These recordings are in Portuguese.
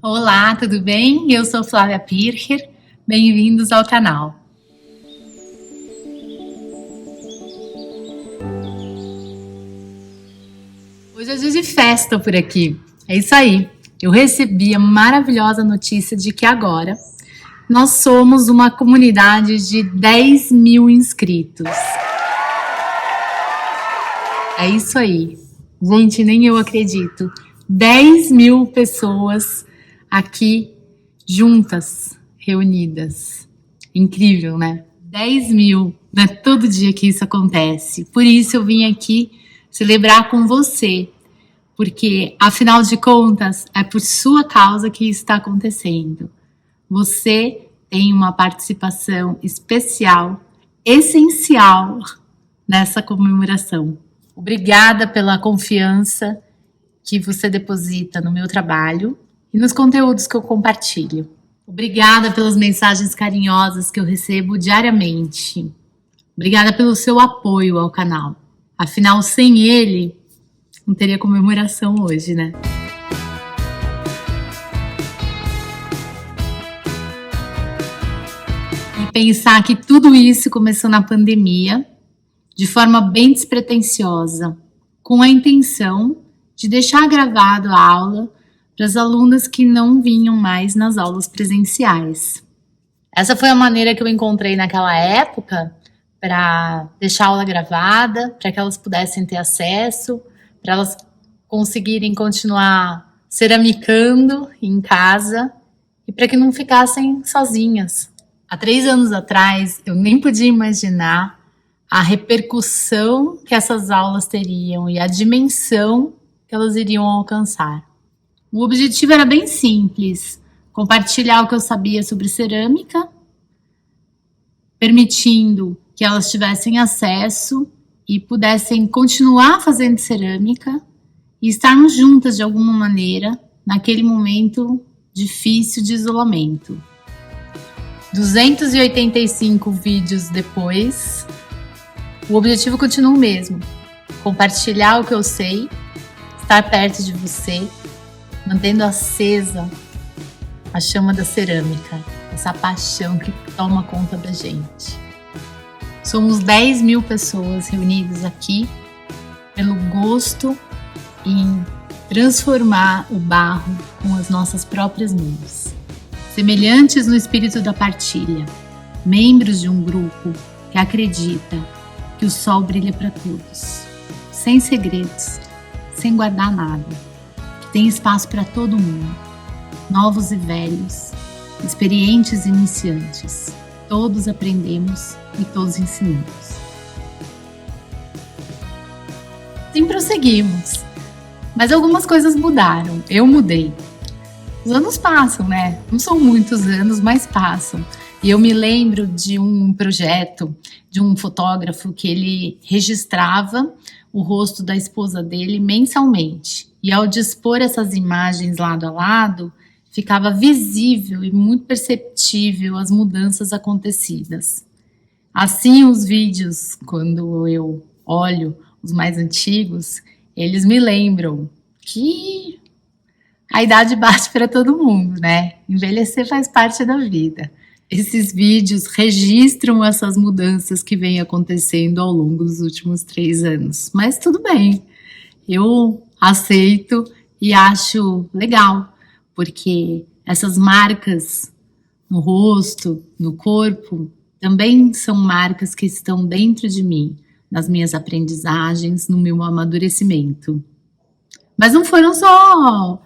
Olá, tudo bem? Eu sou Flávia Pircher, bem-vindos ao canal. Hoje é dia de festa por aqui, é isso aí. Eu recebi a maravilhosa notícia de que agora nós somos uma comunidade de 10 mil inscritos. É isso aí. Gente, nem eu acredito. 10 mil pessoas aqui juntas, reunidas. Incrível, né? 10 mil. Não é todo dia que isso acontece. Por isso eu vim aqui celebrar com você. Porque, afinal de contas, é por sua causa que isso está acontecendo. Você tem uma participação especial, essencial nessa comemoração. Obrigada pela confiança que você deposita no meu trabalho e nos conteúdos que eu compartilho. Obrigada pelas mensagens carinhosas que eu recebo diariamente. Obrigada pelo seu apoio ao canal. Afinal, sem ele, não teria comemoração hoje, né? E pensar que tudo isso começou na pandemia, de forma bem despretensiosa, com a intenção de deixar gravado a aula para as alunas que não vinham mais nas aulas presenciais. Essa foi a maneira que eu encontrei naquela época para deixar a aula gravada, para que elas pudessem ter acesso, para elas conseguirem continuar ceramicando em casa e para que não ficassem sozinhas. Há 3 anos atrás, eu nem podia imaginar a repercussão que essas aulas teriam e a dimensão que elas iriam alcançar. O objetivo era bem simples: compartilhar o que eu sabia sobre cerâmica, permitindo que elas tivessem acesso e pudessem continuar fazendo cerâmica e estarmos juntas de alguma maneira naquele momento difícil de isolamento. 285 vídeos depois, o objetivo continua o mesmo: compartilhar o que eu sei, estar perto de você, mantendo acesa a chama da cerâmica, essa paixão que toma conta da gente. Somos 10 mil pessoas reunidas aqui pelo gosto em transformar o barro com as nossas próprias mãos. Semelhantes no espírito da partilha, membros de um grupo que acredita que o sol brilha para todos, sem segredos, sem guardar nada, que tem espaço para todo mundo, novos e velhos, experientes e iniciantes. Todos aprendemos e todos ensinamos. Sim, prosseguimos, mas algumas coisas mudaram, eu mudei. Os anos passam, né? Não são muitos anos, mas passam. E eu me lembro de um projeto de um fotógrafo que ele registrava o rosto da esposa dele mensalmente. E ao dispor essas imagens lado a lado, ficava visível e muito perceptível as mudanças acontecidas. Assim, os vídeos, quando eu olho os mais antigos, eles me lembram que a idade bate para todo mundo, né? Envelhecer faz parte da vida. Esses vídeos registram essas mudanças que vêm acontecendo ao longo dos últimos 3 anos. Mas tudo bem, eu aceito e acho legal, porque essas marcas no rosto, no corpo, também são marcas que estão dentro de mim, nas minhas aprendizagens, no meu amadurecimento. Mas não foram só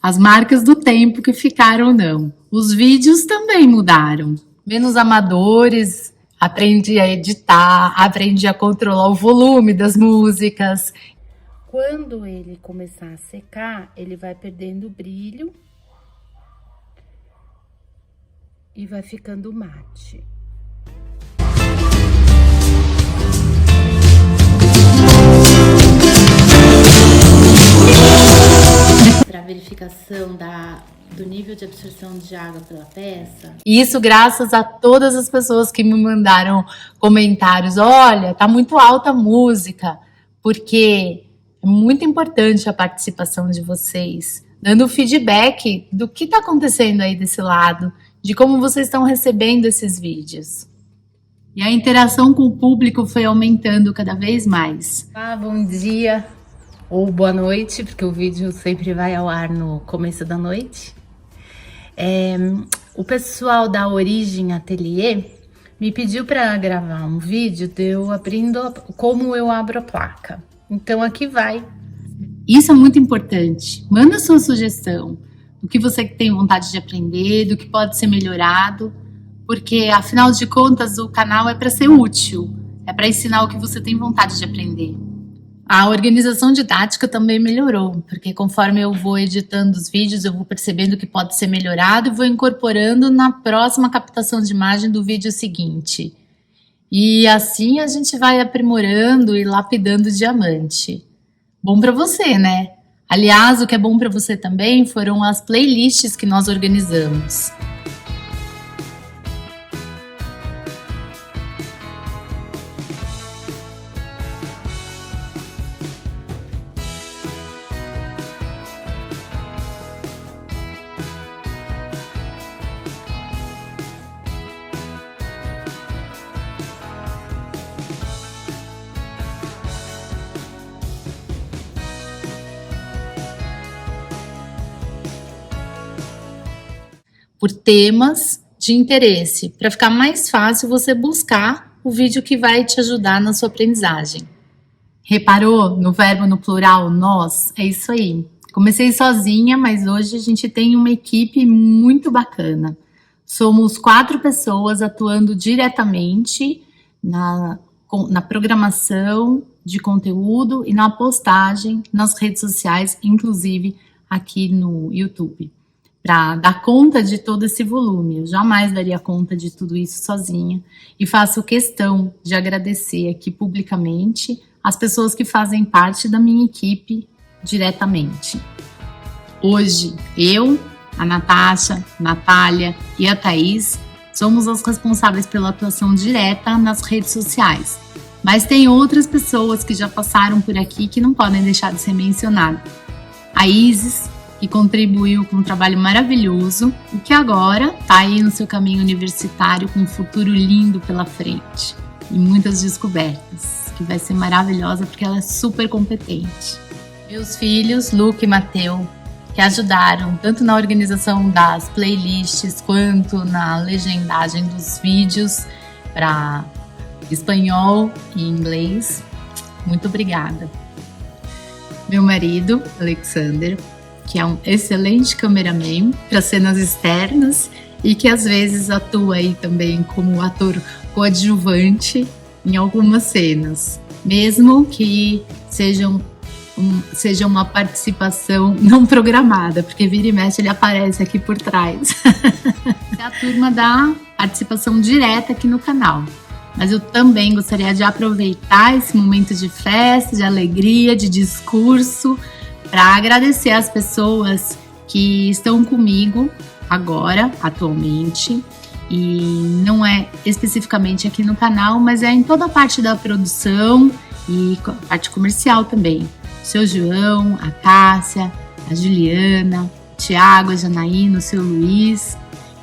as marcas do tempo que ficaram, não. Os vídeos também mudaram. Menos amadores, aprendi a editar, aprendi a controlar o volume das músicas. Quando ele começar a secar, ele vai perdendo o brilho e vai ficando mate. Para verificação do nível de absorção de água pela peça. Isso graças a todas as pessoas que me mandaram comentários. Olha, tá muito alta a música, porque é muito importante a participação de vocês dando feedback do que está acontecendo aí desse lado, de como vocês estão recebendo esses vídeos. E a interação com o público foi aumentando cada vez mais. Bom dia ou boa noite, porque o vídeo sempre vai ao ar no começo da noite. O pessoal da Origem Ateliê me pediu para gravar um vídeo de eu abrindo como eu abro a placa. Então aqui vai. Isso é muito importante. Manda sua sugestão do que você tem vontade de aprender, do que pode ser melhorado, porque afinal de contas o canal é para ser útil, é para ensinar o que você tem vontade de aprender. A organização didática também melhorou, porque conforme eu vou editando os vídeos, eu vou percebendo que pode ser melhorado e vou incorporando na próxima captação de imagem do vídeo seguinte. E assim a gente vai aprimorando e lapidando o diamante. Bom para você, né? Aliás, o que é bom para você também foram as playlists que nós organizamos. Por temas de interesse, para ficar mais fácil você buscar o vídeo que vai te ajudar na sua aprendizagem. Reparou no verbo no plural nós? É isso aí. Comecei sozinha, mas hoje a gente tem uma equipe muito bacana. Somos 4 pessoas atuando diretamente na programação de conteúdo e na postagem nas redes sociais, inclusive aqui no YouTube. Para dar conta de todo esse volume. Eu jamais daria conta de tudo isso sozinha e faço questão de agradecer aqui publicamente as pessoas que fazem parte da minha equipe diretamente. Hoje, eu, a Natasha, a Natália e a Thaís somos as responsáveis pela atuação direta nas redes sociais. Mas tem outras pessoas que já passaram por aqui que não podem deixar de ser mencionadas. A Isis, que contribuiu com um trabalho maravilhoso e que agora está aí no seu caminho universitário com um futuro lindo pela frente e muitas descobertas, que vai ser maravilhosa porque ela é super competente. Meus filhos, Luca e Mateu, que ajudaram tanto na organização das playlists quanto na legendagem dos vídeos para espanhol e inglês. Muito obrigada. Meu marido, Alexander, que é um excelente cameraman para cenas externas e que às vezes atua aí também como ator coadjuvante em algumas cenas, mesmo que seja uma participação não programada, porque vira e mexe ele aparece aqui por trás. É a turma da participação direta aqui no canal. Mas eu também gostaria de aproveitar esse momento de festa, de alegria, de discurso, para agradecer as pessoas que estão comigo agora, atualmente, e não é especificamente aqui no canal, mas é em toda a parte da produção e parte comercial também. O seu João, a Cássia, a Juliana, o Thiago, a Janaína, o seu Luiz,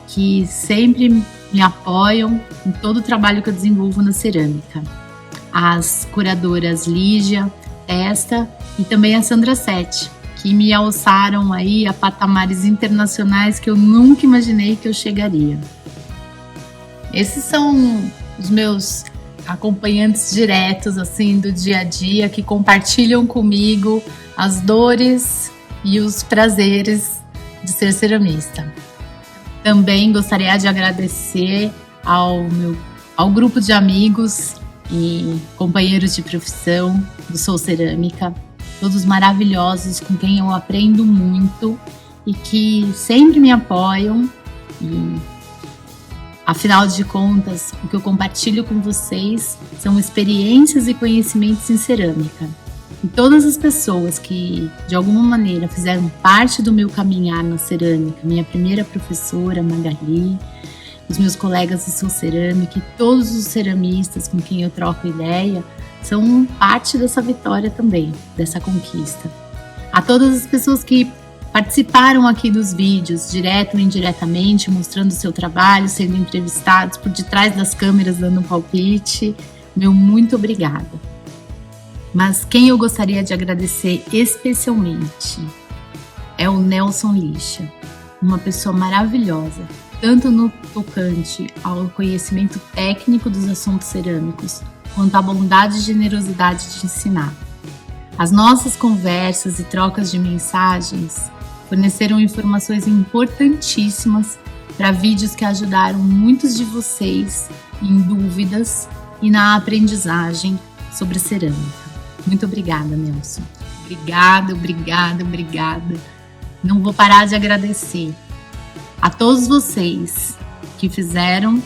que sempre me apoiam em todo o trabalho que eu desenvolvo na cerâmica. As curadoras Lígia, Testa e também a Sandra Sete, que me alçaram aí a patamares internacionais que eu nunca imaginei que eu chegaria. Esses são os meus acompanhantes diretos assim do dia a dia que compartilham comigo as dores e os prazeres de ser ceramista. Também gostaria de agradecer ao grupo de amigos e companheiros de profissão do Sou Cerâmica, todos maravilhosos com quem eu aprendo muito e que sempre me apoiam. E, afinal de contas, o que eu compartilho com vocês são experiências e conhecimentos em cerâmica. E todas as pessoas que, de alguma maneira, fizeram parte do meu caminhar na cerâmica, minha primeira professora, Magali, os meus colegas do Sou Cerâmica e todos os ceramistas com quem eu troco ideia, são parte dessa vitória também, dessa conquista. A todas as pessoas que participaram aqui dos vídeos, direto ou indiretamente, mostrando o seu trabalho, sendo entrevistados por detrás das câmeras, dando um palpite. Meu muito obrigada. Mas quem eu gostaria de agradecer especialmente é o Nelson Lixa, uma pessoa maravilhosa, tanto no tocante ao conhecimento técnico dos assuntos cerâmicos, quanto à bondade e generosidade de ensinar. As nossas conversas e trocas de mensagens forneceram informações importantíssimas para vídeos que ajudaram muitos de vocês em dúvidas e na aprendizagem sobre cerâmica. Muito obrigada, Nelson. Obrigada. Não vou parar de agradecer a todos vocês que fizeram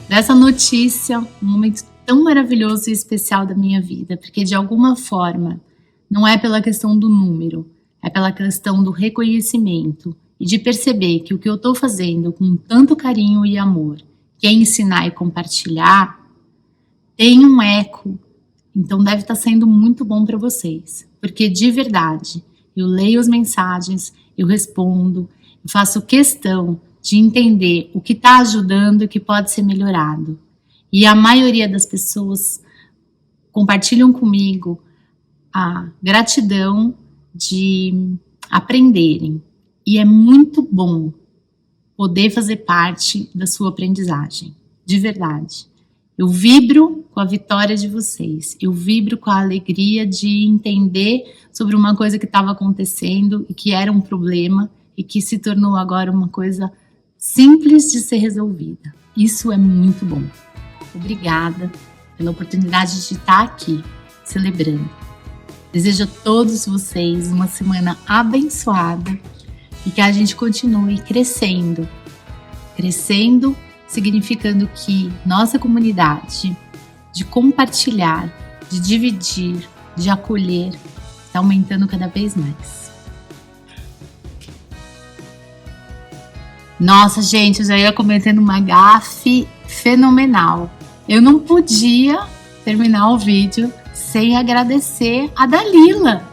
dessa notícia um momento tão maravilhoso e especial da minha vida, porque de alguma forma não é pela questão do número, é pela questão do reconhecimento e de perceber que o que eu estou fazendo com tanto carinho e amor, que é ensinar e compartilhar, tem um eco, então deve estar sendo muito bom para vocês, porque de verdade eu leio as mensagens, eu respondo, eu faço questão de entender o que está ajudando e o que pode ser melhorado. E a maioria das pessoas compartilham comigo a gratidão de aprenderem. E é muito bom poder fazer parte da sua aprendizagem, de verdade. Eu vibro com a vitória de vocês, eu vibro com a alegria de entender sobre uma coisa que estava acontecendo e que era um problema e que se tornou agora uma coisa simples de ser resolvida. Isso é muito bom. Obrigada pela oportunidade de estar aqui celebrando. Desejo a todos vocês uma semana abençoada e que a gente continue crescendo. Crescendo significando que nossa comunidade de compartilhar, de dividir, de acolher, está aumentando cada vez mais. Nossa, gente, eu já ia cometendo uma gafe fenomenal. Eu não podia terminar o vídeo sem agradecer a Dalila.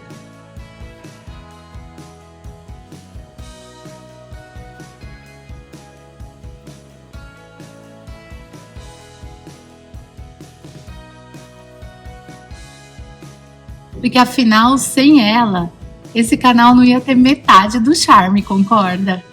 Porque afinal, sem ela, esse canal não ia ter metade do charme, concorda?